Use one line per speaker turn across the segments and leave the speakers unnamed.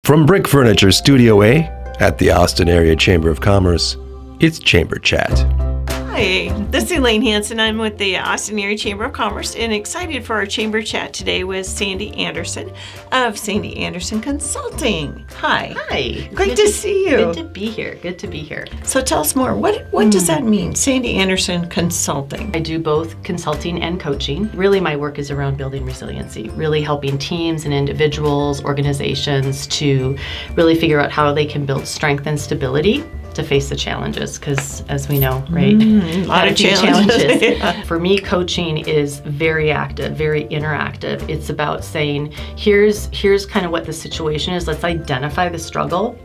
From Brick Furniture Studio A at the Austin Area Chamber of Commerce, it's Chamber Chat.
Hi, this is Elaine Hanson. I'm with the Austin Area Chamber of Commerce and excited for our Chamber Chat today with Sandy Anderson of Sandy Anderson Consulting. Hi.
Hi.
Great to see you.
Good to be here. Good to be here.
So tell us more. What does that mean, Sandy Anderson Consulting?
I do both consulting and coaching. Really, my work is around building resiliency, really helping teams and individuals, organizations to really figure out how they can build strength and stability to face the challenges, because as we know, right?
A lot of challenges.
Yeah. For me, coaching is very active, very interactive. It's about saying, here's kind of what the situation is. Let's identify the struggle.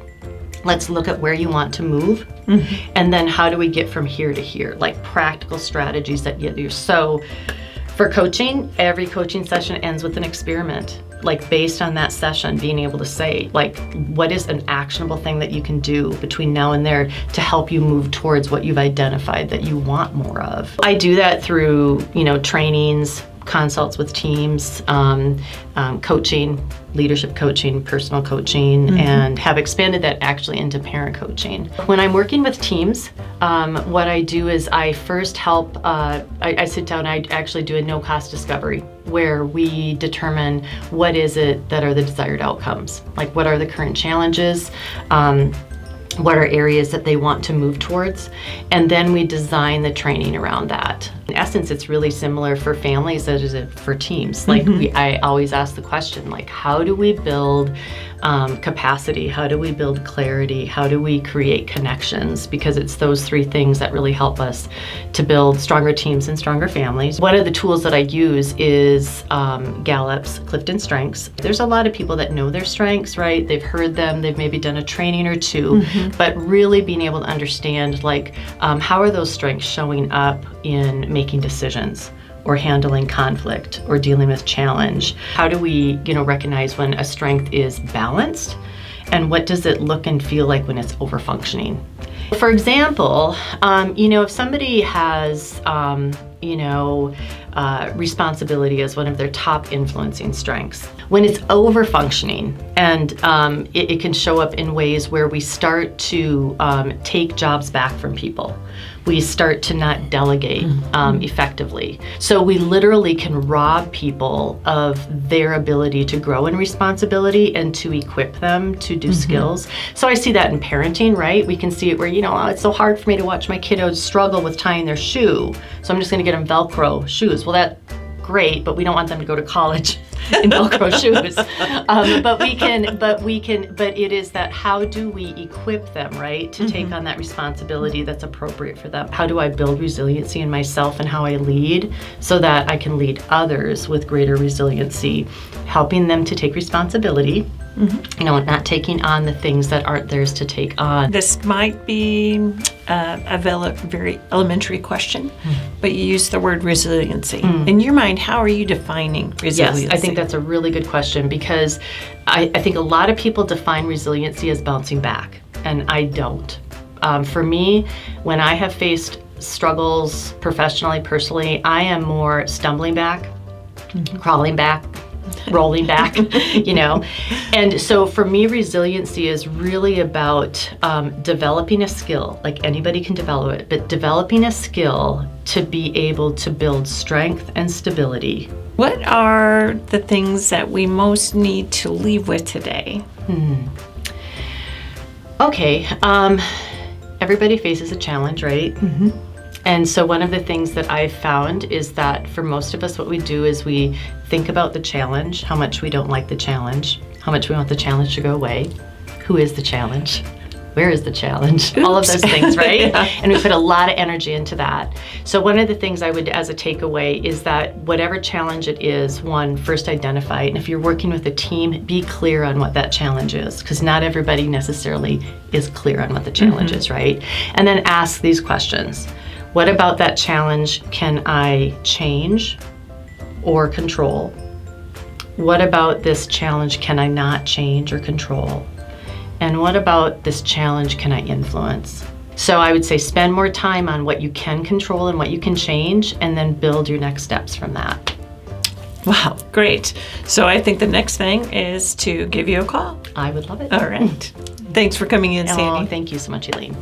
Let's look at where you want to move. And then how do we get from here to here? Like practical strategies that you do. So for coaching, every coaching session ends with an experiment. Like based on that session, being able to say, like, what is an actionable thing that you can do between now and there to help you move towards what you've identified that you want more of. I do that through, trainings, consults with teams, coaching, leadership coaching, personal coaching, and have expanded that actually into parent coaching. When I'm working with teams, what I do is I first help, I sit down, I actually do a no-cost discovery where we determine what is it that are the desired outcomes. Like what are the current challenges, what are areas that they want to move towards, and then we design the training around that. In essence, it's really similar for families as it is for teams. Like I always ask the question, like, how do we build capacity? How do we build clarity? How do we create connections? Because it's those three things that really help us to build stronger teams and stronger families. One of the tools that I use is Gallup's Clifton Strengths. There's a lot of people that know their strengths, right? They've heard them, they've maybe done a training or two, but really being able to understand, like, how are those strengths showing up in making decisions, or handling conflict, or dealing with challenge? How do we, recognize when a strength is balanced, and what does it look and feel like when it's over-functioning? For example, if somebody has, responsibility as one of their top influencing strengths, when it's over-functioning, and it can show up in ways where we start to take jobs back from people. We start to not delegate effectively. So we literally can rob people of their ability to grow in responsibility and to equip them to do skills. So I see that in parenting, right? We can see it where, it's so hard for me to watch my kiddos struggle with tying their shoe, so I'm just gonna get them Velcro shoes. Well, that's great, but we don't want them to go to college in Velcro shoes. But it is that, how do we equip them, right, to take on that responsibility that's appropriate for them? How do I build resiliency in myself and how I lead so that I can lead others with greater resiliency, helping them to take responsibility, not taking on the things that aren't theirs to take on.
This might be a very elementary question, but you use the word resiliency. In your mind, how are you defining resiliency?
Yes, I think that's a really good question, because I think a lot of people define resiliency as bouncing back, and I don't. For me, when I have faced struggles professionally, personally, I am more stumbling back, crawling back, rolling back, And so for me, resiliency is really about developing a skill. Like anybody can develop it, but developing a skill to be able to build strength and stability.
What are the things that we most need to leave with today?
Okay, everybody faces a challenge, right? And so one of the things that I've found is that for most of us, what we do is we think about the challenge, how much we don't like the challenge, how much we want the challenge to go away, who is the challenge, where is the challenge, all of those things, right? And we put a lot of energy into that. So one of the things I would, as a takeaway, is that whatever challenge it is, one, first identify it. And if you're working with a team, be clear on what that challenge is, because not everybody necessarily is clear on what the challenge is, right? And then ask these questions. What about that challenge can I change or control? What about this challenge can I not change or control? And what about this challenge can I influence? So I would say spend more time on what you can control and what you can change, and then build your next steps from that.
Wow, great. So I think the next thing is to give you a call.
I would love it.
All right. Thanks for coming in,
Oh,
Sandy.
thank you so much, Elaine.